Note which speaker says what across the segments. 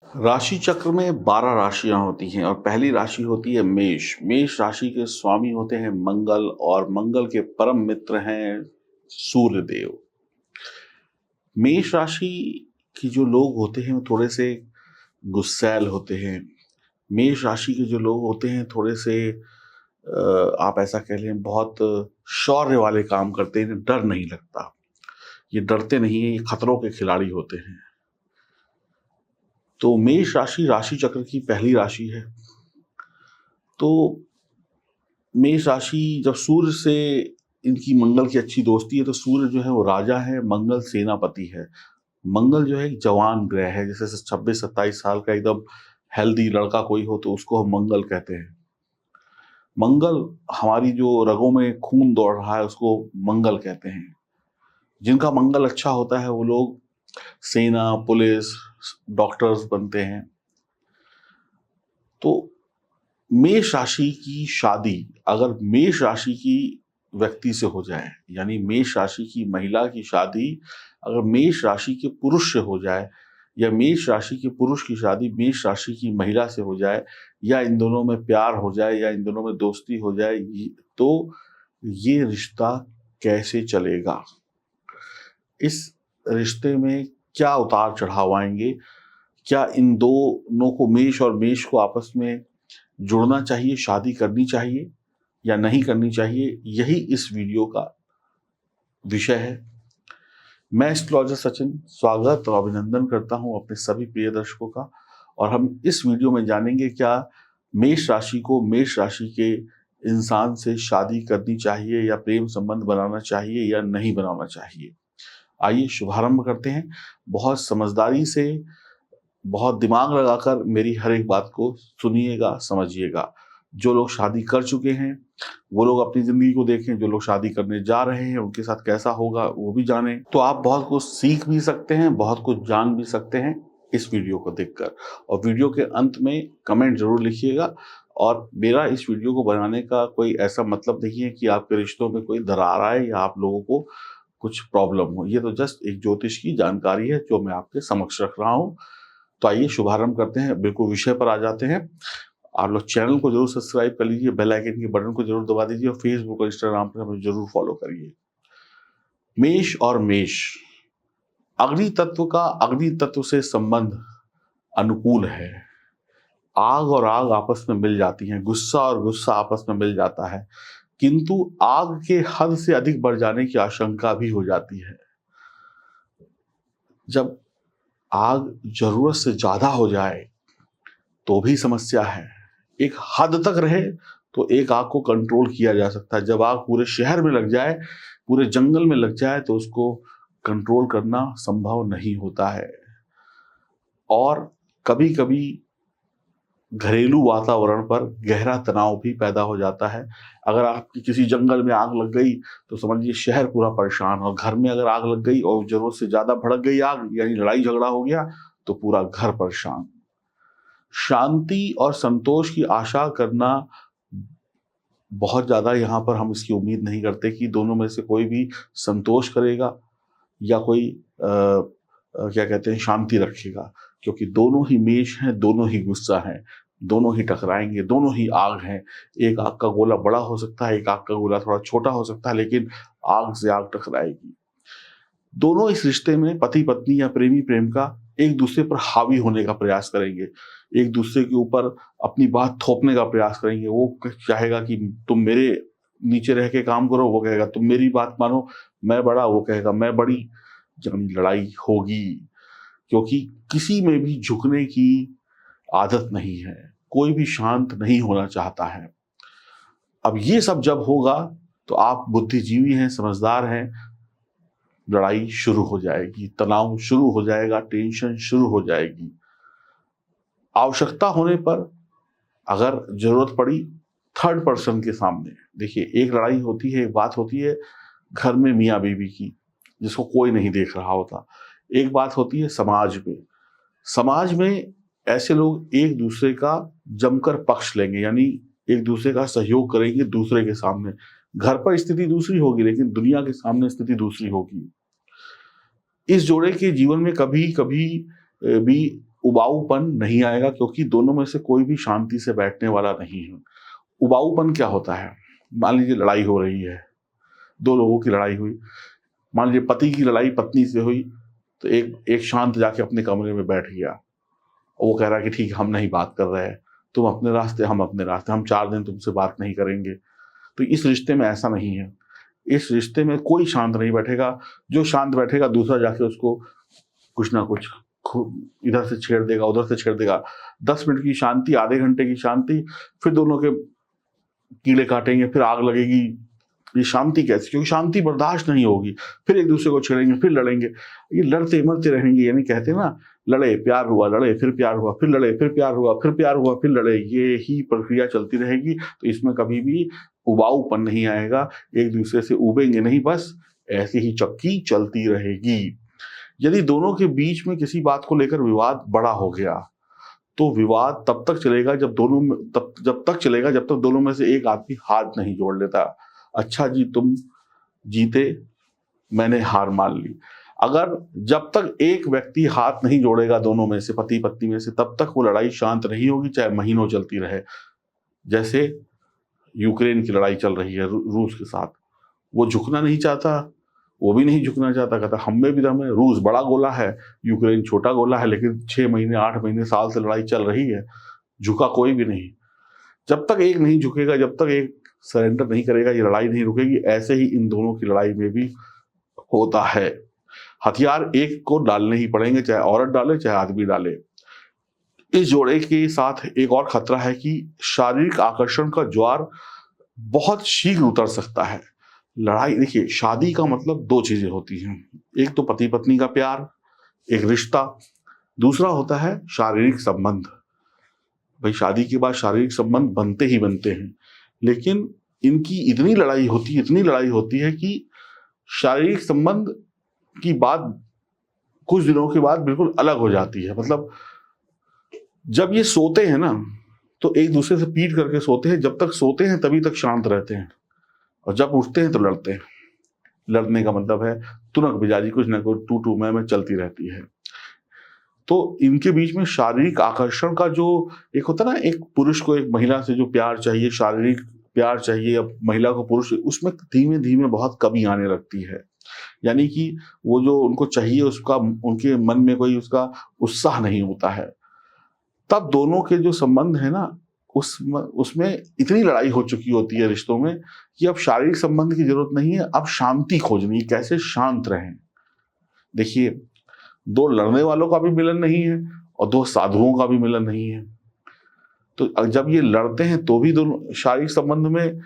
Speaker 1: राशि चक्र में 12 राशियां होती हैं और पहली राशि होती है मेष। मेष राशि के स्वामी होते हैं मंगल और मंगल के परम मित्र हैं सूर्य देव। मेष राशि की जो लोग होते हैं वो थोड़े से गुस्सैल होते हैं। मेष राशि के जो लोग होते हैं थोड़े से आप ऐसा कह लें बहुत शौर्य वाले काम करते हैं, डर नहीं लगता। ये डरते नहीं है, ये खतरों के खिलाड़ी होते हैं। तो मेष राशि राशि चक्र की पहली राशि है। तो मेष राशि जब सूर्य से इनकी मंगल की अच्छी दोस्ती है तो सूर्य जो है वो राजा है, मंगल सेनापति है। मंगल जो है एक जवान ग्रह है, जैसे 26-27 साल का एकदम हेल्दी लड़का कोई हो तो उसको हम मंगल कहते हैं। मंगल हमारी जो रगों में खून दौड़ रहा है उसको मंगल कहते हैं। जिनका मंगल अच्छा होता है वो लोग सेना, पुलिस, डॉक्टर्स बनते हैं। तो मेष राशि की शादी अगर मेष राशि की व्यक्ति से हो जाए, यानी मेष राशि की महिला की शादी अगर मेष राशि के पुरुष से हो जाए, या मेष राशि के पुरुष की शादी मेष राशि की महिला से हो जाए, या इन दोनों में प्यार हो जाए, या इन दोनों में दोस्ती हो जाए, तो ये रिश्ता कैसे चलेगा? इस रिश्ते में क्या उतार चढ़ाव आएंगे? क्या इन दोनों को, मेष और मेष को, आपस में जुड़ना चाहिए, शादी करनी चाहिए या नहीं करनी चाहिए? यही इस वीडियो का विषय है। मैं एस्ट्रोलॉजर सचिन स्वागत और अभिनंदन करता हूं अपने सभी प्रिय दर्शकों का। और हम इस वीडियो में जानेंगे क्या मेष राशि को मेष राशि के इंसान से शादी करनी चाहिए या प्रेम संबंध बनाना चाहिए या नहीं बनाना चाहिए। आइए शुभारंभ करते हैं। बहुत समझदारी से, बहुत दिमाग लगाकर मेरी हर एक बात को सुनिएगा, समझिएगा। जो लोग शादी कर चुके हैं वो लोग अपनी जिंदगी को देखें, जो लोग शादी करने जा रहे हैं उनके साथ कैसा होगा वो भी जानें। तो आप बहुत कुछ सीख भी सकते हैं, बहुत कुछ जान भी सकते हैं इस वीडियो को देखकर। और वीडियो के अंत में कमेंट जरूर लिखिएगा। और मेरा इस वीडियो को बनाने का कोई ऐसा मतलब नहीं है कि आपके रिश्तों में कोई दरार आए या आप लोगों को कुछ प्रॉब्लम हो। ये तो जस्ट एक ज्योतिष की जानकारी है जो मैं आपके समक्ष रख रहा हूँ। तो आइए शुभारंभ करते हैं, बिल्कुल विषय पर आ जाते हैं। आप लोग चैनल को जरूर सब्सक्राइब कर लीजिए, बेल आइकन के बटन को जरूर दबा दीजिए और फेसबुक और इंस्टाग्राम पर हमें जरूर फॉलो करिए। मेष और मेष, अग्नि तत्व का अग्नि तत्व से संबंध अनुकूल है। आग और आग आपस में मिल जाती हैं, गुस्सा और गुस्सा आपस में मिल जाता है, किंतु आग के हद से अधिक बढ़ जाने की आशंका भी हो जाती है। जब आग जरूरत से ज्यादा हो जाए तो भी समस्या है। एक हद तक रहे तो एक आग को कंट्रोल किया जा सकता है। जब आग पूरे शहर में लग जाए, पूरे जंगल में लग जाए, तो उसको कंट्रोल करना संभव नहीं होता है। और कभी कभी घरेलू वातावरण पर गहरा तनाव भी पैदा हो जाता है। अगर आपकी किसी जंगल में आग लग गई तो समझिए शहर पूरा परेशान, और घर में अगर आग लग गई और जरूरत से ज्यादा भड़क गई आग, यानी लड़ाई झगड़ा हो गया, तो पूरा घर परेशान। शांति और संतोष की आशा करना बहुत ज्यादा, यहाँ पर हम इसकी उम्मीद नहीं करते कि दोनों में से कोई भी संतोष करेगा या कोई क्या कहते हैं, शांति रखेगा। क्योंकि दोनों ही मेष हैं, दोनों ही गुस्सा हैं, दोनों ही टकराएंगे, दोनों ही आग हैं। एक आग का गोला बड़ा हो सकता है, एक आग का गोला थोड़ा छोटा हो सकता है, लेकिन आग से आग टकराएगी। दोनों इस रिश्ते में पति पत्नी या प्रेमी प्रेमिका एक दूसरे पर हावी होने का प्रयास करेंगे, एक दूसरे के ऊपर अपनी बात थोपने का प्रयास करेंगे। वो चाहेगा कि तुम मेरे नीचे रह के काम करो, वो कहेगा तुम मेरी बात मानो, मैं बड़ा, वो कहेगा मैं बड़ी। यानी लड़ाई होगी, क्योंकि किसी में भी झुकने की आदत नहीं है, कोई भी शांत नहीं होना चाहता है। अब ये सब जब होगा तो आप बुद्धिजीवी हैं, समझदार हैं, लड़ाई शुरू हो जाएगी, तनाव शुरू हो जाएगा, टेंशन शुरू हो जाएगी। आवश्यकता होने पर अगर जरूरत पड़ी थर्ड पर्सन के सामने, देखिए एक लड़ाई होती है, एक बात होती है घर में मियाँ बीवी की जिसको कोई नहीं देख रहा होता, एक बात होती है समाज में। समाज में ऐसे लोग एक दूसरे का जमकर पक्ष लेंगे, यानी एक दूसरे का सहयोग करेंगे दूसरे के सामने। घर पर स्थिति दूसरी होगी लेकिन दुनिया के सामने स्थिति दूसरी होगी। इस जोड़े के जीवन में कभी कभी भी उबाऊपन नहीं आएगा, क्योंकि दोनों में से कोई भी शांति से बैठने वाला नहीं है। उबाऊपन क्या होता है? मान लीजिए लड़ाई हो रही है, दो लोगों की लड़ाई हुई, मान लीजिए पति की लड़ाई पत्नी से हुई, तो एक शांत जाके अपने कमरे में बैठ गया और वो कह रहा है कि ठीक हम नहीं बात कर रहे हैं, तुम अपने रास्ते हम अपने रास्ते, हम 4 दिन तुमसे बात नहीं करेंगे। तो इस रिश्ते में ऐसा नहीं है। इस रिश्ते में कोई शांत नहीं बैठेगा। जो शांत बैठेगा दूसरा जाके उसको कुछ ना कुछ इधर से छेड़ देगा, उधर से छेड़ देगा। 10 मिनट की शांति, आधे घंटे की शांति, फिर दोनों के कीड़े काटेंगे, फिर आग लगेगी। ये शांति कैसे? क्योंकि शांति बर्दाश्त नहीं होगी। फिर एक दूसरे को छेड़ेंगे, फिर लड़ेंगे, ये लड़ते मरते रहेंगे। यानी कहते हैं ना, लड़े प्यार हुआ, लड़े फिर प्यार हुआ, फिर लड़े फिर प्यार हुआ, फिर प्यार हुआ, फिर लड़े, ये ही प्रक्रिया चलती रहेगी। तो इसमें कभी भी उबाऊपन नहीं आएगा, एक दूसरे से उबेंगे नहीं, बस ऐसी ही चक्की चलती रहेगी। यदि दोनों के बीच में किसी बात को लेकर विवाद बड़ा हो गया, तो विवाद तब तक चलेगा जब तक दोनों में से एक आदमी हाथ नहीं जोड़ लेता। अच्छा जी, तुम जीते, मैंने हार मान ली। अगर जब तक एक व्यक्ति हाथ नहीं जोड़ेगा दोनों में से, पति पत्नी में से, तब तक वो लड़ाई शांत नहीं होगी, चाहे महीनों चलती रहे। जैसे यूक्रेन की लड़ाई चल रही है रूस के साथ, वो झुकना नहीं चाहता, वो भी नहीं झुकना चाहता, कहता हम में भी दम है। रूस बड़ा गोला है, यूक्रेन छोटा गोला है, लेकिन 6 महीने 8 महीने साल से लड़ाई चल रही है, झुका कोई भी नहीं। जब तक एक नहीं झुकेगा, जब तक एक सरेंडर नहीं करेगा, ये लड़ाई नहीं रुकेगी। ऐसे ही इन दोनों की लड़ाई में भी होता है। हथियार एक को डालने ही पड़ेंगे, चाहे औरत डाले चाहे आदमी डाले। इस जोड़े के साथ एक और खतरा है कि शारीरिक आकर्षण का ज्वार बहुत शीघ्र उतर सकता है। लड़ाई, देखिए, शादी का मतलब 2 चीजें होती हैं। एक तो पति पत्नी का प्यार, एक रिश्ता, दूसरा होता है शारीरिक संबंध। भाई शादी के बाद शारीरिक संबंध बनते ही बनते हैं, लेकिन इनकी इतनी लड़ाई होती है कि शारीरिक संबंध की बात कुछ दिनों के बाद बिल्कुल अलग हो जाती है। मतलब जब ये सोते हैं ना, तो एक दूसरे से पीट करके सोते हैं। जब तक सोते हैं तभी तक शांत रहते हैं, और जब उठते हैं तो लड़ते हैं। लड़ने का मतलब है तुनक बिजारी, कुछ ना कुछ टू मैं चलती रहती है। तो इनके बीच में शारीरिक आकर्षण का जो एक होता है ना, एक पुरुष को एक महिला से जो प्यार चाहिए, शारीरिक प्यार चाहिए, अब महिला को पुरुष, उसमें धीमे धीमे बहुत कमी आने लगती है। यानी कि वो जो उनको चाहिए उसका उनके मन में कोई उसका उत्साह नहीं होता है। तब दोनों के जो संबंध है ना, उसमें इतनी लड़ाई हो चुकी होती है रिश्तों में कि अब शारीरिक संबंध की जरूरत नहीं है, अब शांति खोजनी, कैसे शांत रहें। देखिए, 2 लड़ने वालों का भी मिलन नहीं है और 2 साधुओं का भी मिलन नहीं है। तो जब ये लड़ते हैं तो भी दोनों शारीरिक संबंध में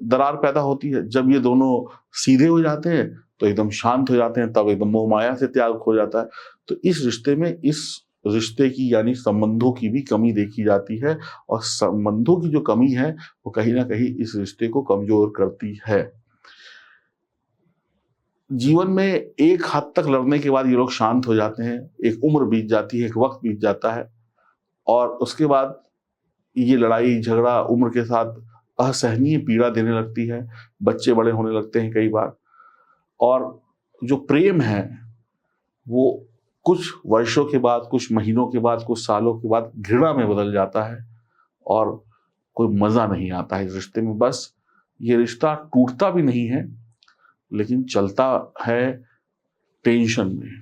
Speaker 1: दरार पैदा होती है। जब ये दोनों सीधे हो जाते हैं तो एकदम शांत हो जाते हैं, तब एकदम मोह माया से त्याग हो जाता है। तो इस रिश्ते में, इस रिश्ते की यानी संबंधों की भी कमी देखी जाती है, और संबंधों की जो कमी है वो कहीं ना कहीं इस रिश्ते को कमजोर करती है। जीवन में एक हद तक लड़ने के बाद ये लोग शांत हो जाते हैं, एक उम्र बीत जाती है, एक वक्त बीत जाता है, और उसके बाद ये लड़ाई झगड़ा उम्र के साथ असहनीय पीड़ा देने लगती है। बच्चे बड़े होने लगते हैं कई बार, और जो प्रेम है वो कुछ वर्षों के बाद, कुछ महीनों के बाद, कुछ सालों के बाद घृणा में बदल जाता है, और कोई मजा नहीं आता है इस रिश्ते में। बस ये रिश्ता टूटता भी नहीं है, लेकिन चलता है टेंशन में।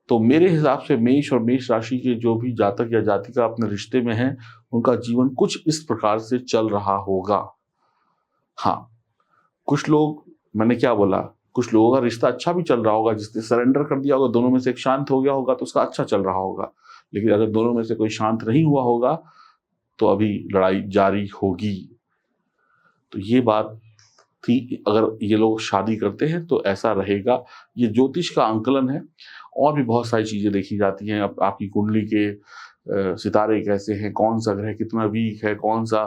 Speaker 1: तो मेरे हिसाब से मेष और मेष राशि के जो भी जातक या जातिका अपने रिश्ते में हैं, उनका जीवन कुछ इस प्रकार से चल रहा होगा। हाँ, कुछ लोग, मैंने क्या बोला, कुछ लोगों का रिश्ता अच्छा भी चल रहा होगा, जिसने सरेंडर कर दिया होगा, दोनों में से एक शांत हो गया होगा तो उसका अच्छा चल रहा होगा। लेकिन अगर दोनों में से कोई शांत नहीं हुआ होगा तो अभी लड़ाई जारी होगी। तो ये बात थी, अगर ये लोग शादी करते हैं तो ऐसा रहेगा। ये ज्योतिष का आंकलन है, और भी बहुत सारी चीजें देखी जाती हैं। आपकी कुंडली के सितारे कैसे हैं, कौन सा ग्रह कितना वीक है, कौन सा,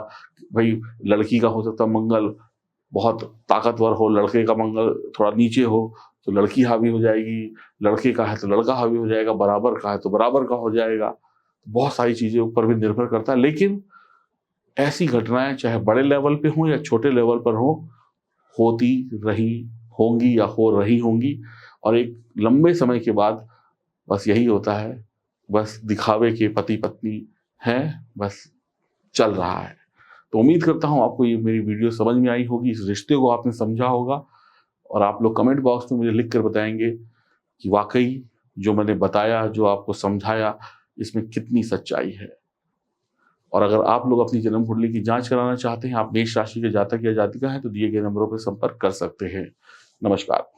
Speaker 1: भाई लड़की का हो सकता मंगल बहुत ताकतवर हो, लड़के का मंगल थोड़ा नीचे हो तो लड़की हावी हो जाएगी, लड़के का है तो लड़का हावी हो जाएगा, बराबर का है तो बराबर का हो जाएगा। बहुत सारी चीजें ऊपर भी निर्भर करता है। लेकिन ऐसी घटनाएं चाहे बड़े लेवल पे हों या छोटे लेवल पर हो, होती रही होंगी या हो रही होंगी, और एक लंबे समय के बाद बस यही होता है, बस दिखावे के पति पत्नी हैं, बस चल रहा है। तो उम्मीद करता हूँ आपको ये मेरी वीडियो समझ में आई होगी, इस रिश्ते को आपने समझा होगा और आप लोग कमेंट बॉक्स में मुझे लिख कर बताएंगे कि वाकई जो मैंने बताया, जो आपको समझाया, इसमें कितनी सच्चाई है। और अगर आप लोग अपनी जन्म कुंडली की जांच कराना चाहते हैं, आप मेष राशि के जातक या जातिका हैं, तो दिए गए नंबरों पर संपर्क कर सकते हैं। नमस्कार।